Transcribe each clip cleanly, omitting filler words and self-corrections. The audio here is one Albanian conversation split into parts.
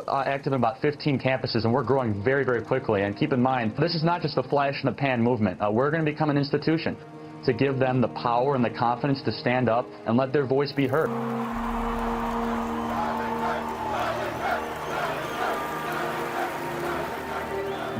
active in about 15 campuses, and we're growing very, very quickly. And keep in mind, this is not just a flash in the pan movement. We're going to become an institution to give them the power and the confidence to stand up and let their voice be heard.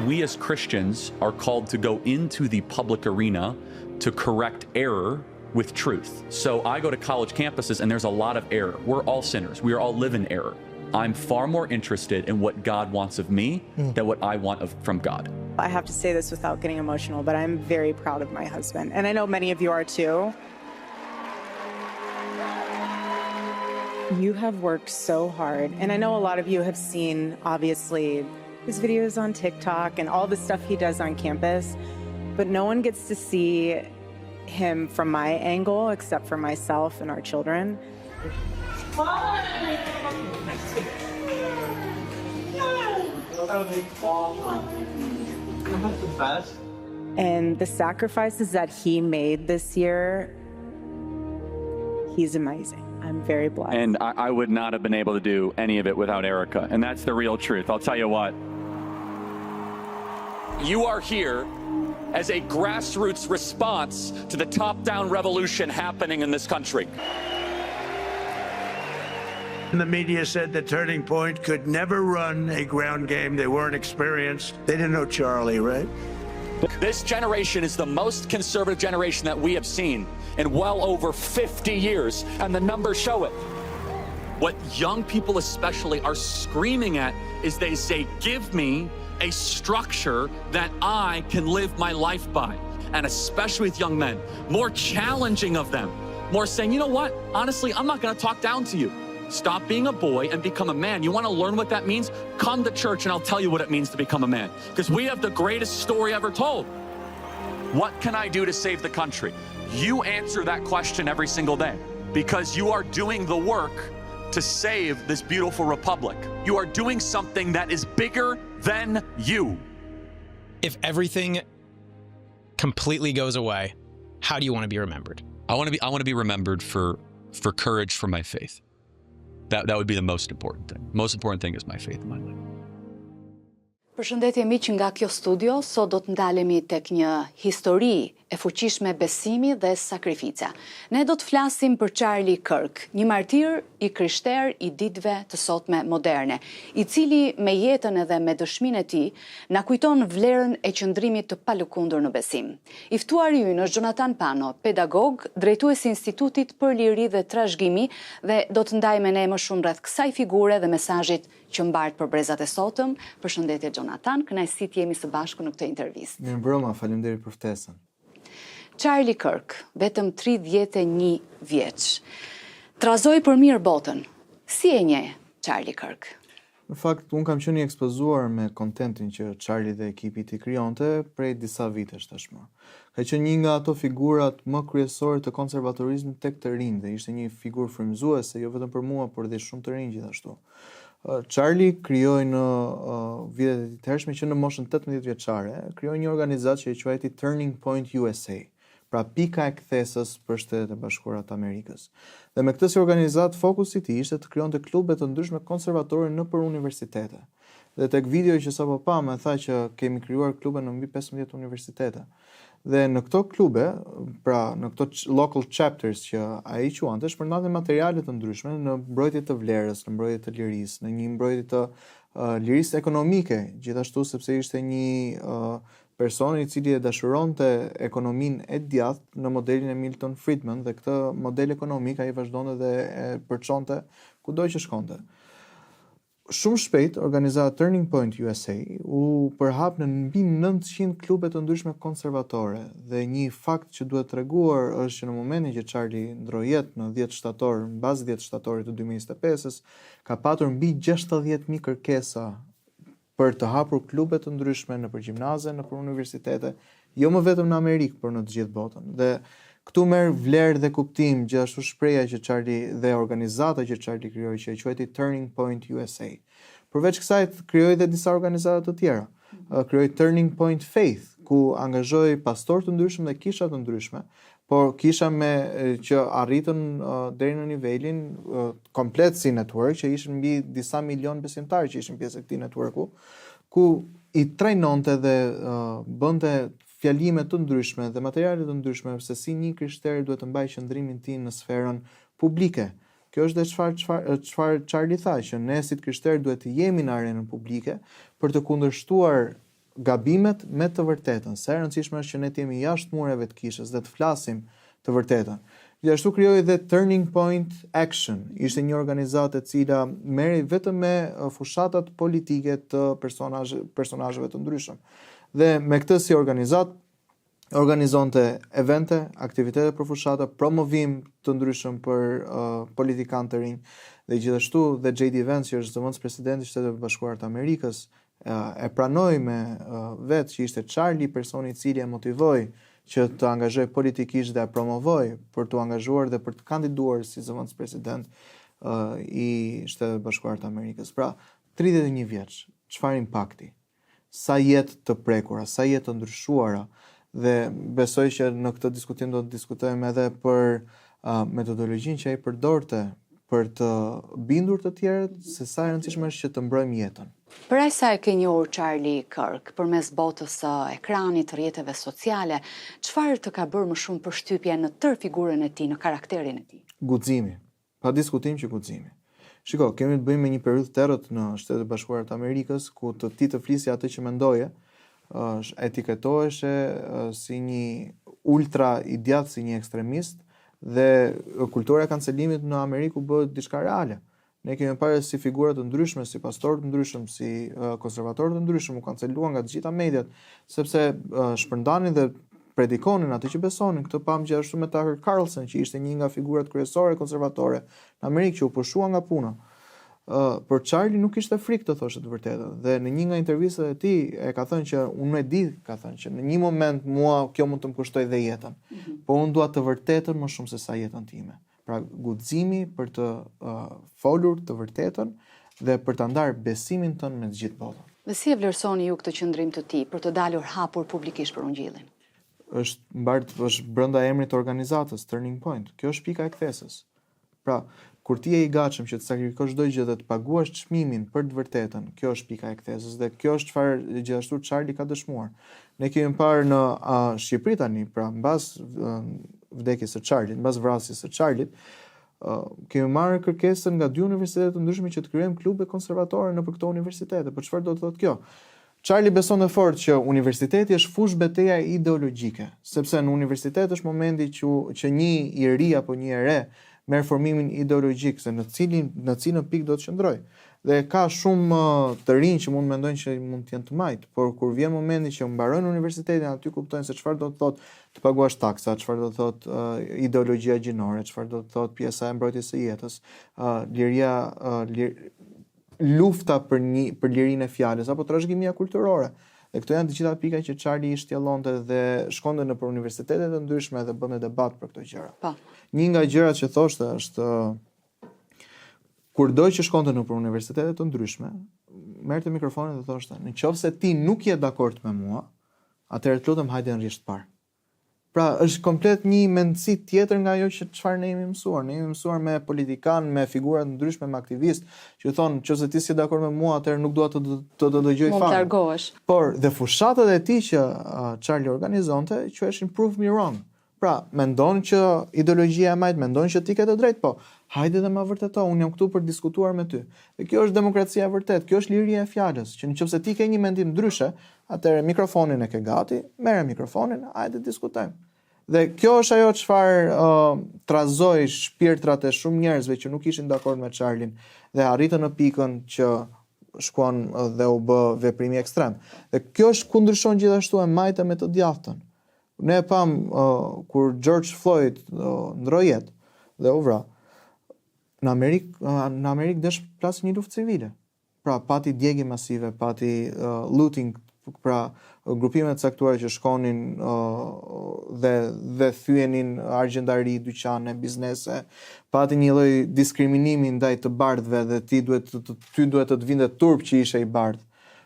We as Christians are called to go into the public arena to correct error with truth. So I go to college campuses and there's a lot of error. We're all sinners. We all live in error. I'm far more interested in what God wants of me than what I want from God. I have to say this without getting emotional, but I'm very proud of my husband. And I know many of you are too. You have worked so hard. And I know a lot of you have seen, obviously, his videos on TikTok and all the stuff he does on campus. But no one gets to see him from my angle except for myself and our children. And the sacrifices that he made this year, he's amazing. I'm very blessed. And I would not have been able to do any of it without Erica. And that's the real truth. I'll tell you what. You are here as a grassroots response to the top-down revolution happening in this country. The media said that Turning Point could never run a ground game. They weren't experienced. They didn't know Charlie, right? This generation is the most conservative generation that we have seen in well over 50 years, and the numbers show it. What young people especially are screaming at is they say, give me a structure that I can live my life by. And especially with young men, more challenging of them, more saying, you know what, honestly, I'm not gonna talk down to you. Stop being a boy and become a man. You want to learn what that means? Come to church and I'll tell you what it means to become a man. Because we have the greatest story ever told. What can I do to save the country? You answer that question every single day because you are doing the work to save this beautiful republic. You are doing something that is bigger than you. If everything completely goes away, how do you want to be remembered? I want to be remembered for courage for my faith. That would be the most important thing. Most important thing is my faith in my life. Përshëndetje miq nga kjo studio, sot do të ndalemi tek një histori e fuqishme besimi dhe sakrifice. Ne do të flasim për Charlie Kirk, një martir I krishter I ditëve të sotme moderne, I cili me jetën edhe me dëshminë e tij na kujton vlerën e qëndrimit të palëkundur në besim. I ftuari ynë është Jonathan Pano, pedagog, drejtues I Institutit për Liri dhe Trashëgimi dhe do të ndajë me ne më shumë rreth kësaj figure dhe mesazhit që mbart për brezat e sotëm. Përshëndetje Jonathan, kënaqësi të jemi së bashku në këtë intervistë. Mirëmbrëma, faleminderit për ftesën. Charlie Kirk, vetëm 31 vjeç. Trazoi për mirë botën. Si e njeh Charlie Kirk? Në fakt, unë kam qenë I ekspozuar me kontentin që Charlie dhe ekipi I krijonte prej disa vitesh tashmë. Ka qenë një nga ato figurat më kryesore të konservatorizmit tek të rinj dhe ishte një figurë frymëzuese jo vetëm për mua, por dhe shumë të rinj gjithashtu. Charlie krijoi në vitet e hershme që në moshën 18 vjeçare, krijoi një organizatë që e quajti Turning Point USA, pra pika e kthesës për Shtetet e Bashkuara të Amerikës. Dhe me këtë si organizatë fokusi I tij ishte të krijonte klube të ndryshme konservatore nëpër universitete. Dhe tek video që sapo pam e tha që kemi krijuar klube në mbi 15 universitete. Dhe në këto klube, pra në këto local chapters që ai quante, shpërndante materiale të ndryshme në mbrojtje të vlerës, në mbrojtje të lirisë, në një mbrojtje të lirisë ekonomike, gjithashtu sepse ishte një person I cili e dashuronte ekonominë e djathtë në modelin e Milton Friedman dhe këtë model ekonomik ai vazhdonte dhe e përçonte kudo që shkonte. Shumë shpejt, organizata Turning Point USA u përhap në mbi 900 klube të ndryshme konservatore dhe një fakt që duhet treguar është që në momentin që Charlie ndroi jetë në 10 shtator, mbas 10 shtatorit të 2025-s, ka patur mbi 60.000 kërkesa për të hapur klube të ndryshme nëpër gjimnaze, nëpër universitete, jo më vetëm në Amerikë, por në të gjithë botën. Dhe këtu merr vlerë dhe kuptim gjithashtu shpreha që Charlie dhe organizata që Charlie krijoi që e quajti Turning Point USA. Përveç kësaj krijoi dhe disa organizata të tjera. Krijoi Turning Point Faith, ku angazhoi pastor të ndryshëm dhe kisha të ndryshme, por kisha që arritën deri në nivelin komplet si network, që ishin mbi disa milion besimtarë që ishin pjesë e këtij networku, ku i trajnonte dhe bënte fjalime të ndryshme dhe materiale të ndryshme se si një krishter duhet të mbajë qëndrimin e tij në sferën publike. Kjo është dhe çfarë Charlie tha, që ne si krishterë duhet të jemi në arenën publike për të kundërshtuar gabimet me të vërtetën. Sa e rëndësishme është që ne të jemi jashtë mureve të kishës dhe të flasim të vërtetën. Gjithashtu krijoi dhe Turning Point Action. Ishte një organizatë e cila merri vetëm me fushatat politike të personazheve të ndryshëm. Dhe me këtë si organizatë organizonte evente, aktivitete për fushata, promovim të ndryshëm për politikanë të rinj dhe gjithashtu dhe J.D. Vance, që është zëvendës presidenti i Shtetit Bashkuar të Amerikës, e pranoi me vetë që ishte Charlie personi i cili e motivoi që të angazhoj politikisht dhe e promovoi për të angazhuar dhe për të kandiduar si zëvendës president i Shtetit Bashkuar të Amerikës. Pra, 31 vjeç, çfarë impakti? Sa jetë të prekura, sa jetë të ndryshuara, dhe besoj që në këtë diskutim do të diskutojmë edhe për metodologjinë që ai përdorte për të bindur të tjerët se sa e rëndësishme është që të mbrojmë jetën. Për aq sa e ke njohur Charlie Kirk përmes botës së ekranit, të rrjeteve sociale, çfarë të ka bërë më shumë përshtypje në tërë figurën e tij, në karakterin e tij? Guximi. Pa diskutim që guximi. Shiko, kemi të bëjmë me një periudhë të errët në Shtetet Bashkuara të Amerikës, ku ti të flisje atë që mendoje, etiketoheshe si një ultra i djathtë, si një ekstremist, dhe kultura e kancelimit në Amerikë bëhet diçka reale. Ne kemi parë si figura të ndryshme, si pastorë të ndryshëm, si konservatorë të ndryshëm u kanceluan nga të gjitha mediat, sepse shpërndanin dhe predikonin atë që besonin. Këtë pam gjithashtu me Tucker Carlson, që ishte një nga figurat kryesore konservatore në Amerikë, që u pushua nga puna. Por Charlie nuk ishte frikë të thoshte të vërtetën, dhe në një nga intervistat e tij e ka thënë që unë e di, ka thënë që në një moment mua kjo mund të më kushtoj dhe jetën, por unë dua të vërtetën më shumë se sa jetën time. Pra guximi për të folur të vërtetën dhe për të ndarë besimin tënë me të gjithë botën. Dhe si e vlerësoni ju këtë qëndrim të tij për të dalur hapur publikisht për ungjillin? Është brenda emrit të organizatës Turning Point. Kjo është pika e kthesës. Pra, kur ti je i gatshëm që të sakrifikosh çdo gjë dhe të paguash çmimin për të vërtetën, kjo është pika e kthesës dhe kjo është çfarë gjithashtu Charlie ka dëshmuar. Ne kemi parë në Shqipëri tani, pra mbas vdekjes së Charlie, mbas vrasjes së Charlie, kemi marrë kërkesën nga 2 universitete të ndryshme që të krijojmë klube konservatore nëpër këto universitete. Por çfarë do të thotë kjo? Charlie beson fort që universiteti është fushë betejë ideologjike, sepse në universitet është momenti që një i ri apo një e re merr formimin ideologjik se në cilën pikë do të qëndroj. Dhe ka shumë të rinj që mund mendojnë që mund të jenë të majt, por kur vjen momenti që mbarojnë universitetin, aty kuptojnë se çfarë do të thotë të paguash taksa, çfarë do të thotë ideologjia gjinore, çfarë do të thotë pjesa e mbrojtjes së jetës, lufta për lirinë e fjalës apo trashëgimia kulturore. Dhe këto janë të gjitha pikat që Charlie i shtjellonte dhe shkonte nëpër universitete të ndryshme dhe bënte debat për këto gjëra. Po. Një nga gjërat që thoshte është kurdo që shkonte nëpër universitete të ndryshme, merrte mikrofonin dhe thoshte: "Nëse ti nuk je dakord me mua, atëherë të lutem hajde në rresht parë." Pra, është komplet një mendësi tjetër nga ajo që çfarë ne jemi mësuar. Ne jemi mësuar me politikan, me figura të ndryshme, me aktivistë, që thonë, nëse ti si dakord me mua, atëherë nuk dua të dëgjoj fare. Mund të largohesh. Por dhe fushatat e tij që Charlie organizonte, quheshin Prove Me Wrong. Pra, mendon që ideologjia e majt, mendon që ti ke të drejtë, po hajde dhe ma vërteto, unë jam këtu për diskutuar me ty. Dhe kjo është demokracia e vërtet, kjo është liria e fjalës, që nëse ti ke një mendim ndryshe, atëherë mikrofonin e ke gati, merre mikrofonin, hajde diskutojmë. Dhe kjo është ajo çfarë trazoi shpirtrat e shumë njerëzve që nuk ishin dakord me Charlin dhe arritën në pikën që shkuan dhe u bë veprimi ekstrem. Dhe kjo është kundërshton gjithashtu e majtë me të djathtën. Ne e pam kur George Floyd ndroi jetë dhe u vra. Në Amerikë desh plasë një luftë civile. Pra pati djegje masive, pati looting, pra grupimet caktuara që shkonin dhe thyenin argjendari, dyqane, biznese, pati një lloj diskriminimi ndaj të bardhëve dhe ty duhet të vinte turp që ishe i bardh.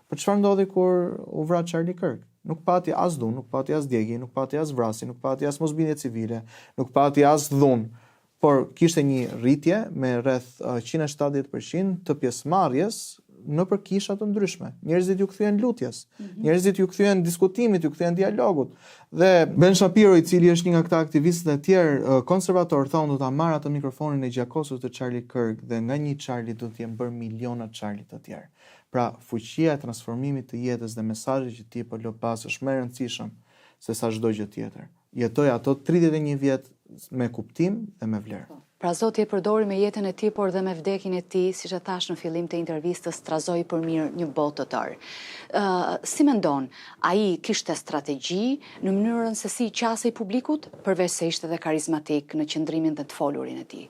Por çfarë ndodhi kur u vra Charlie Kirk? Nuk pati as dhunë, nuk pati as djegje, nuk pati as vrasje, nuk pati as mosbindje civile, nuk pati as dhunë, por kishte një rritje me rreth 170% të pjesëmarrjes në për kisha të ndryshme. Njerëzit ju kthyen lutjes, njerëzit ju kthyen diskutimit, ju kthyen dialogut. Dhe Ben Shapiro, i cili është një nga këta aktivistët e tjerë konservator, thonë do ta marr atë mikrofonin e gjakosur të Charlie Kirk dhe nga një Charlie do të jenë bërë miliona Charlie të tjerë. Pra, fuqia e transformimit të jetës dhe mesazhi që ti po lë pas është më e rëndësishëm se sa çdo gjë tjetër. Jetoj ato 31 vjet me kuptim dhe me vlerë. Pra Zoti e përdori me jetën e tij, por dhe me vdekjen e tij, siç e thash në fillim të intervistës, trazoi për mirë një botë të tërë. Si mendon, ai kishte strategji në mënyrën se si qasej publikut, përveç se ishte dhe karizmatik në qëndrimin dhe të folurin e tij?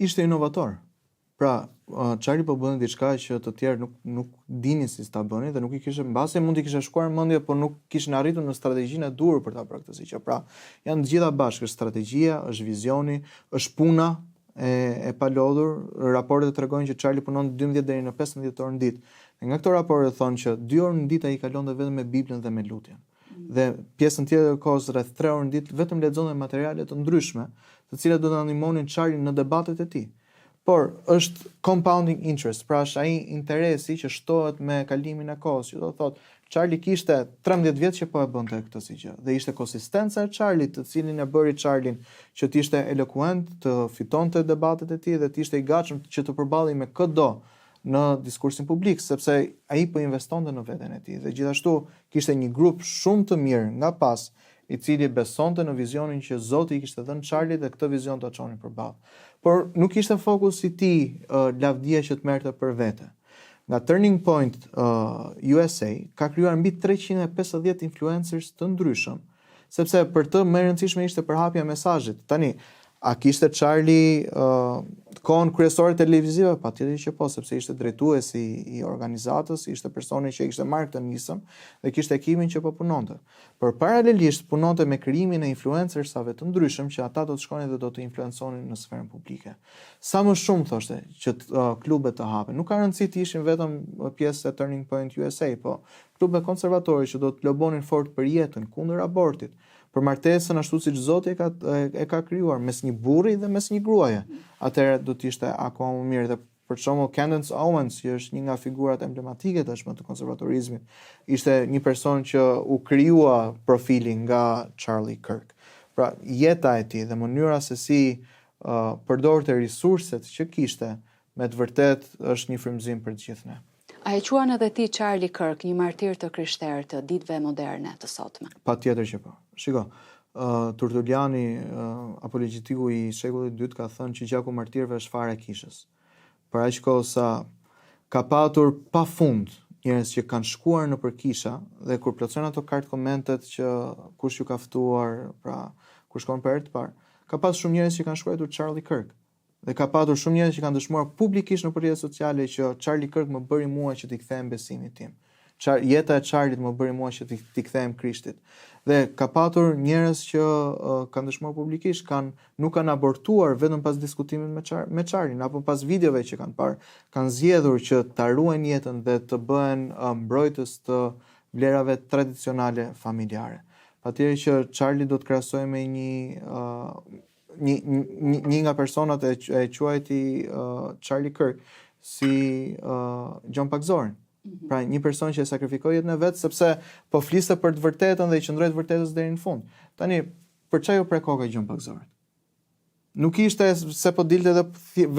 Ishte inovator. Pra, Charlie po bënë diçka që të tjerë nuk dinin si ta bënin dhe nuk i kishte, mbase mund t'i kishte shkuar mendje, por nuk kishin arritur në strategjinë e duhur për ta bërë këtë gjë. Pra, janë të gjitha bashkë, është strategjia, është vizioni, është puna e palodhur. Raportet tregojnë që Charlie punon 12 deri në 15 orë në ditë. Dhe nga këto raporte thonë që 2 orë në ditë ai kalonte vetëm me Biblën dhe me lutjen. Dhe pjesën tjetër e kohës, rreth 3 orë në ditë, vetëm lexonte materiale të ndryshme, të cilat do ta ndihmonin Charlie në debatet e tij. Por është compounding interest, pra është ai interesi që shtohet me kalimin e kohës, që do thotë Charlie kishte 13 vjet që po e bënte këtë si gjë dhe ishte konsistenca e Charlie, të cilin e bëri Charlin që të ishte eloquent, të fitonte debatet e tij dhe të ishte i gatshëm që të përballej me çdo në diskursin publik, sepse ai po investonte në veten e tij dhe gjithashtu kishte një grup shumë të mirë nga pas, i cili besonte në vizionin që Zoti i kishte dhënë Charlie dhe këtë vizion ta çonin përballë. Por nuk ishte fokusi i tij lavdia që të merrte për vete. Nga Turning Point USA ka krijuar mbi 350 influencers të ndryshëm, sepse për të më e rëndësishme ishte përhapja e mesazhit. Tani, a kishte Charlie kohën kryesore televizive? Patjetër që po, sepse ishte drejtuesi i organizatës, ishte personi që kishte marrë këtë nisëm dhe kishte ekipin që po punonte. Por paralelisht punonte me krijimin e influencersave të ndryshëm që ata do të shkonin dhe do të influenconin në sferën publike. Sa më shumë thoshte që klubet të hapen. Nuk ka rëndësi të ishin vetëm pjesë e Turning Point USA, po klube konservatore që do të lobonin fort për jetën, kundër abortit, për martesën ashtu siç Zoti e ka krijuar mes një burri dhe mes një gruaje. Atëherë do të ishte akoma më mirë. Dhe për shembull Candace Owens, që është një nga figurat emblematike tashmë të konservatorizmit, ishte një person që u krijua profilin nga Charlie Kirk. Pra, jeta e tij dhe mënyra se si përdorte resurset që kishte, me të vërtet është një frymëzim për të gjithë ne. A e quan edhe ti Charlie Kirk një martir të krishterë të ditëve moderne të sotme? Patjetër që po. Shiko, Tertulliani, apologjetiku i shekullit II, ka thënë që gjaku martirëve është fara e kishës. Për aq kohë sa ka patur pafund njerëz që kanë shkuar në përkisha dhe kur plotësojnë ato kartë komentet që kush ju ka ftuar, pra kur shkon për herë të parë, ka pas shumë njerëz që kanë shkruar Charlie Kirk. Dhe ka patur shumë njerëz që kanë dëshmuar publikisht në rrjetet sociale që Charlie Kirk më bëri mua që t'i kthem besimin tim. Jeta e Charlie më bëri mua që t'i kthem Krishtit. Dhe ka patur njerëz që kanë dëshmuar publikisht, nuk kanë abortuar vetëm pas diskutimit me Charlie, apo pas videove që kanë parë, kanë zgjedhur që ta ruajnë jetën dhe të bëhen mbrojtës të vlerave tradicionale familjare. Patjetër që Charlie do të krahasohej me një nga personat e quajti Charlie Kirk si John Paxson. Pra një person që e sakrifikoi jetën e vet sepse po fliste për të vërtetën dhe i qëndroi të vërtetës deri në fund. Tani, për çfarë u prek koka John Paxson? Nuk ishte se po dilte dhe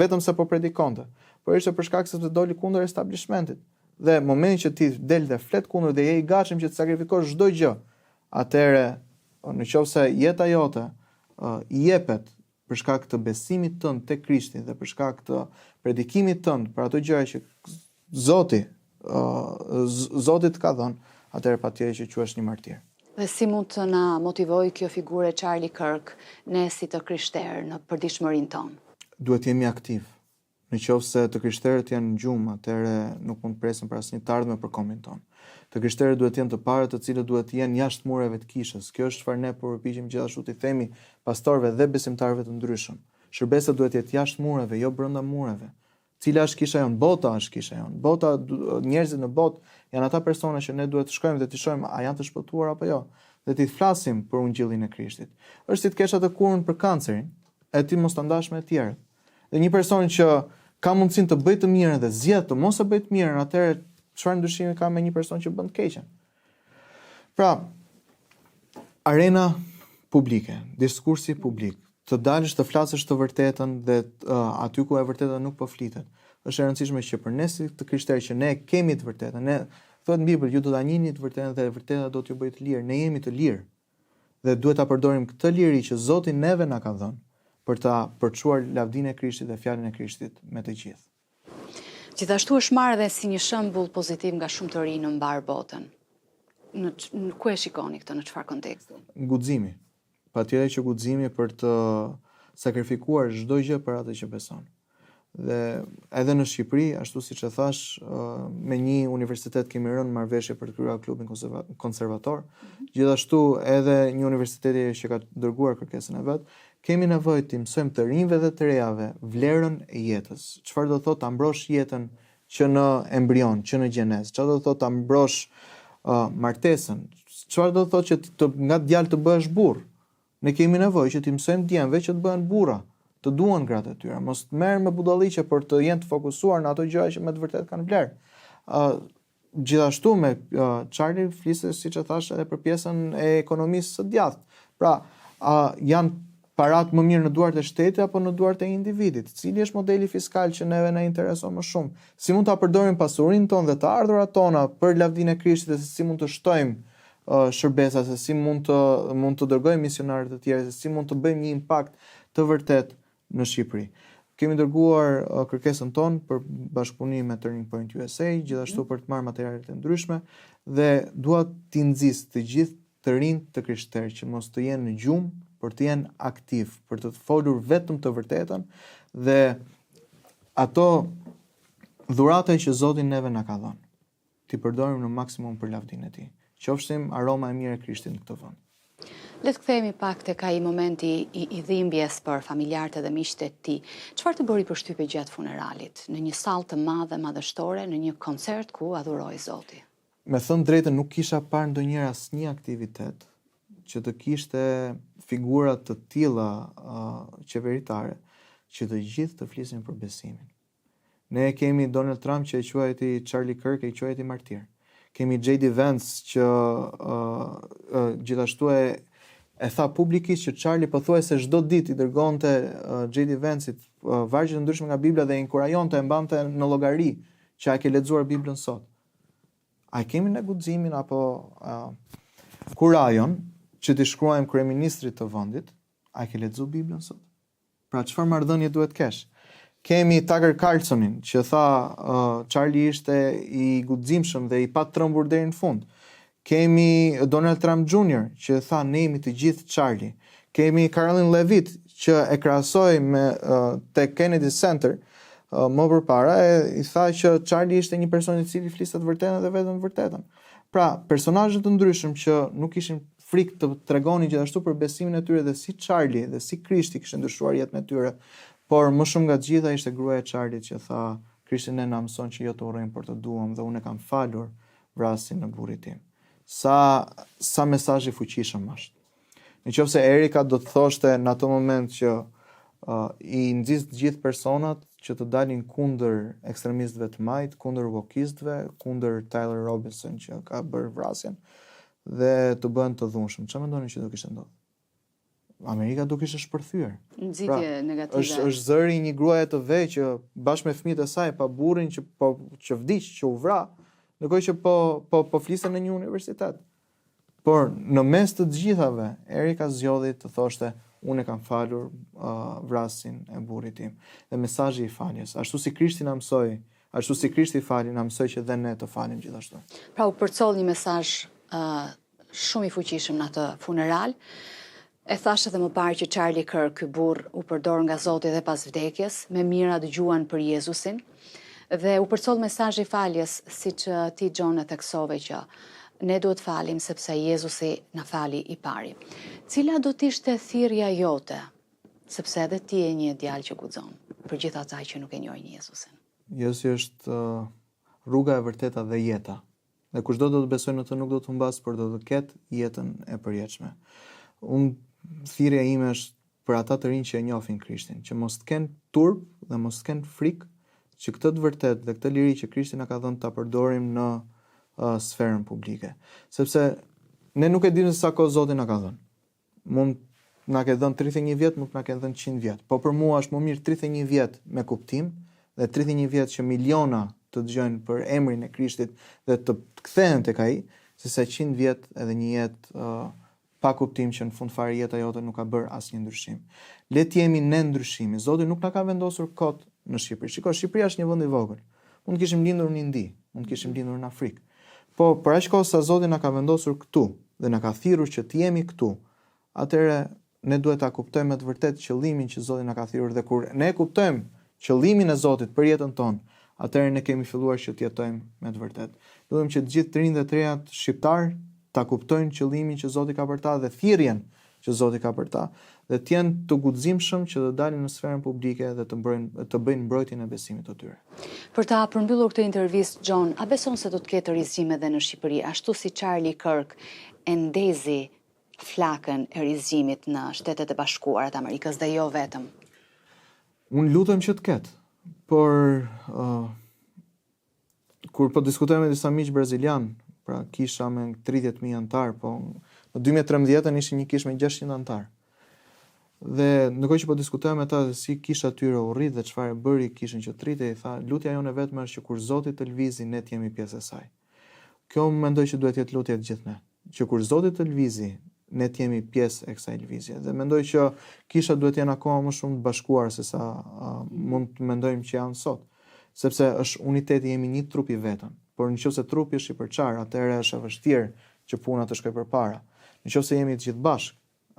vetëm se po predikonte, por ishte për shkak se doli kundër establishmentit. Dhe momenti që ti del dhe flet kundër dhe je i gatshëm që të sakrifikosh çdo gjë, atëherë nëse jeta jote i jepet për shkak të besimit tënd tek Krishti dhe për shkak të predikimit tënd për ato gjëra që Zoti të ka dhënë, atëherë patjetër që quhesh një martir. Dhe si mund të na motivoj kjo figurë e Charlie Kirk ne si të krishterë në përditshmërinë tonë? Duhet jemi aktiv. Nëse të krishterët janë në gjumë, atëherë nuk mund të presim për asnjë të ardhmë për kombin tonë. Të krishterët duhet jenë të parët të cilët duhet të jenë jashtë mureve të kishës. Kjo është çfarë ne përpiqemi gjithashtu t'i themi pastorëve dhe besimtarëve të ndryshëm. Shërbesa duhet të jetë jashtë mureve, jo brenda mureve. Cila është kisha jonë? Bota është kisha jonë. Bota, njerëzit në botë janë ata persona që ne duhet të shkojmë dhe të shohim a janë të shpëtuar apo jo, dhe të flasim për ungjillin e Krishtit. Është si të kesh atë kurën për kancerin, e ti mos ta ndash me të tjerët. Dhe një person që ka mundësinë të bëjë të mirën dhe zgjedh të mos e bëjë të mirën, atëherë çfarë ndryshimi ka me një person që bën të keqen? Pra, arena publike, diskursi publik, të dalësh të flasësh të vërtetën dhe aty ku e vërteta nuk po flitet. Është e rëndësishme që për ne si të krishterë që ne kemi të vërtetën, ne thotë në Bibël, ju do ta njihni të vërtetën dhe e vërteta do t'ju bëjë të lirë. Ne jemi të lirë. Dhe duhet ta përdorim këtë liri që Zoti neve na ka dhënë për ta përçuar lavdinë e Krishtit dhe fjalën e Krishtit me të gjithë. Gjithashtu është marrë edhe si një shembull pozitiv nga shumë të rinj në mbar botën. Në ku e shikoni këtë, në çfarë konteksti? Guximi. Patjetër që guximi për të sakrifikuar çdo gjë për atë që beson. Dhe edhe në Shqipëri, ashtu siç e thash, me një universitet kemi rënë marrëveshje për të krijuar klubin konservator. Gjithashtu edhe një universiteti që ka dërguar kërkesën e vet, kemi nevojë të mësojmë të rinjve dhe të rejave vlerën e jetës. Çfarë do thotë ta mbrosh jetën që në embrion, që në gjenez? Çfarë do thotë ta mbrosh martesën? Çfarë do thotë që nga djalë të bëhesh burr? Ne kemi nevojë që të mësojmë djemve që të bëhen burra, të duan gratë e tyre, mos të merren me budalliqe për të jenë të fokusuar në ato gjëra që me të vërtetë kanë vlerë. Gjithashtu me Charlie flisë, siç e thash, edhe për pjesën e ekonomisë së djathtë. Pra, janë parat më mirë në duart e shtetit apo në duart e individit? Cili është modeli fiskal që neve na intereson më shumë? Si mund ta përdorim pasurinë tonë dhe të ardhurat tona për lavdinë e Krishtit dhe si mund të shtojmë shërbesa, se si mund të dërgojmë misionarë të tjerë, se si mund të bëjmë një impakt të vërtet në Shqipëri. Kemi dërguar kërkesën tonë për bashkëpunim me Turning Point USA, gjithashtu për të marrë materialet e ndryshme dhe dua t'i nxis të gjithë të rinj të krishterë që mos të jenë në gjumë, por të jenë aktiv, për të folur vetëm të vërtetën dhe ato dhurate që Zoti neve na ka dhënë, t'i përdorim në maksimum për lavdinë e Tij. Qofshim aroma e mirë e Krishtit në këtë vend. Le të kthehemi pak tek ai momenti i dhimbjes për familjarët dhe miqtë e tij. Çfarë të bëri përshtypje gjatë funeralit? Në një sallë të madhe madhështore, në një koncert ku adhuroi Zoti. Me thënë drejtën, nuk kisha parë ndonjëherë asnjë aktivitet që të kishte figura të tilla qeveritare që të gjithë të flisin për besimin. Ne kemi Donald Trump që e quajti Charlie Kirk, e quajti martir. Kemi J.D. Vance që gjithashtu e tha publikisht që Charlie pothuajse çdo ditë i dërgonte J.D. Vance-it vargje të ndryshme nga Bibla dhe inkurajonte e mbante në llogari që a ke lexuar Biblën sot. A kemi ne guximin apo kurajon që t'i shkruajmë kryeministrit të vendit, a ke lexuar Biblën sot? Pra çfarë marrëdhënie duhet kesh? Kemi Tucker Carlsonin që tha Charlie ishte i guximshëm dhe i pa trembur deri në fund. Kemi Donald Trump Jr. që tha ne jemi të gjithë Charlie. Kemi Caroline Levitt që e krahasoi me te Kennedy Center më përpara i tha që Charlie ishte një person i cili fliste të vërtetën dhe vetëm të vërtetën. Pra, personazhe të ndryshëm që nuk ishin frikë të tregonin gjithashtu për besimin e tyre dhe si Charlie dhe si Krishti kishte ndryshuar jetën e tyre. Por më shumë nga të gjitha ishte gruaja e Charlit që tha, Krishti ne na mëson që jo të urrejmë por të duam dhe unë kam falur vrasjen në burrin tim. Sa mesazh i fuqishëm është. Nëse Erika do të thoshte në atë moment që i nxis të gjithë personat që të dalin kundër ekstremistëve të majt, kundër wokistëve, kundër Tyler Robinson që ka bërë vrasjen dhe të bëhen të dhunshëm. Çfarë mendoni që do kishte ndodhur? Amerika do kishte shpërthyer. Nxitje negative. Është zëri një gruaje të ve që bashkë me fëmijët e saj pa burrin që vdiq, që u vra, ndërkohë që po fliste në një universitet. Por në mes të gjithave, Erika zgjodhi të thoshte unë e kam falur vrasjen e burrit tim. Dhe mesazhi i faljes, ashtu si Krishti na mësoi, ashtu si Krishti fali, na mësoi që dhe ne të falim gjithashtu. Pra u përcoll një mesazh shumë i fuqishëm në atë funeral. E thash edhe më parë që Charlie Kirk, ky burr, u përdor nga Zoti dhe pas vdekjes, me mira dëgjuan për Jezusin, dhe u përcoll mesazhi i faljes, siç ti John e theksove që ne duhet falim sepse Jezusi na fali i pari. Cila do të ishte thirrja jote, sepse edhe ti je një djalë që guxon, për gjithë ata që nuk e njohin Jezusin? Jezusi është rruga e vërteta dhe jeta. Dhe kushdo do të besojë në të nuk do të humbas, por do të ketë jetën e përjetshme. Thirrja ime është për ata të rinj që e njohin Krishtin, që mos të kenë turp dhe mos të kenë frikë që këtë të vërtet dhe këtë liri që Krishti na ka dhënë ta përdorim në sferën publike. Sepse ne nuk e dimë sa kohë Zoti na ka dhënë. Mund na ke dhënë 31 vjet, mund na ke dhënë 100 vjet. Po për mua është më mirë 31 vjet me kuptim dhe 31 vjet që miliona të dëgjojnë për emrin e Krishtit dhe të kthehen tek ai, sesa 100 vjet edhe një jetë pa kuptim që në fund fare jeta jote nuk ka bërë asnjë ndryshim. Le të jemi ne ndryshimi. Zoti nuk na ka vendosur kot në Shqipëri. Shiko, Shqipëria është një vend i vogël. Mund të kishim lindur në Indi, mund të kishim lindur në Afrikë. Po për aq kohë sa Zoti na ka vendosur këtu dhe na ka thirrur që të jemi këtu, atëherë ne duhet ta kuptojmë të vërtet qëllimin që Zoti na ka thirrur dhe kur ne kuptojmë qëllimin e Zotit për jetën tonë, atëherë ne kemi filluar që të jetojmë me të vërtet. Lutem që të gjithë të rinjtë dhe të rejat shqiptar ta kuptojnë qëllimin që Zoti ka për ta dhe thirrjen që Zoti ka për ta dhe të jenë të guximshëm që të dalin në sferën publike dhe të bëjnë mbrojtjen e besimit të tyre. Për ta përmbyllur këtë intervistë, John, a beson se do të ketë rizgjime edhe në Shqipëri, ashtu si Charlie Kirk e ndezi flakën e rizgjimit në Shtetet e Bashkuara të Amerikës dhe jo vetëm? Unë lutem që të ketë, por kur po diskutojmë me disa miq brazilian, pra kisha me 30.000 antar, po në 2013 ishin një kishë me 600 antar. Dhe ndërkohë që po diskutojmë me ta se si kisha tyre u rrit dhe çfarë bëri kishën që tritej, i tha, lutja jone vetëm është që kur Zoti të lvizi, ne të jemi pjesë e saj. Kjo mendoj që duhet jetë lutja të gjithë ne, që kur Zoti të lvizi, ne të jemi pjesë e kësaj lvizje. Dhe mendoj që kisha duhet jenë akoma më shumë të bashkuar se sa mund të mendojmë që janë sot, sepse është uniteti, jemi një trup i vetëm. Por nëse trupi është i përçar, atëherë është e vështirë që puna të shkojë përpara. Nëse jemi të gjithë bashkë,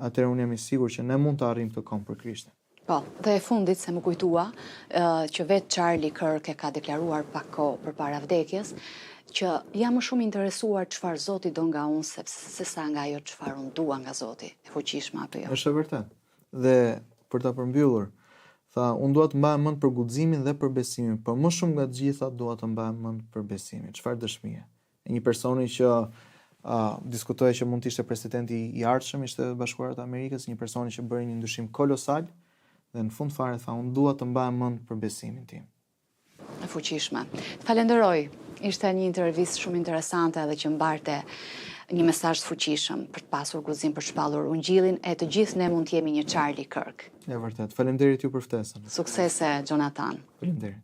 atëherë unë jam i sigurt që ne mund të arrijmë këtë kom për Krishtin. Po, dhe e fundit se më kujtua që vetë Charlie Kirk e ka deklaruar pak kohë përpara vdekjes, që jam më shumë interesuar çfarë Zoti do nga unë se sa nga ajo çfarë unë dua nga Zoti, e fuqishme apo jo. Është e vërtet. Dhe për ta përmbyllur, tha, unë dua të mbaj mend për guximin dhe për besimin, por më shumë nga të gjitha dua të mbaj mend për besimin. Çfarë dëshmie? E një personi që diskutohej që mund të ishte presidenti i ardhshëm i Shtetet Bashkuara të Amerikës, një personi që bëri një ndryshim kolosal dhe në fund fare tha, unë dua të mbaj mend për besimin tim. E fuqishme. Falenderoj. Ishte një intervistë shumë interesante edhe që mbarte një mesazh të fuqishëm për të pasur guxim për shpallur ungjillin e të gjithë ne mund të jemi një Charlie Kirk. E vërtet. Faleminderit ju për ftesën. Suksese, Jonathan. Faleminderit.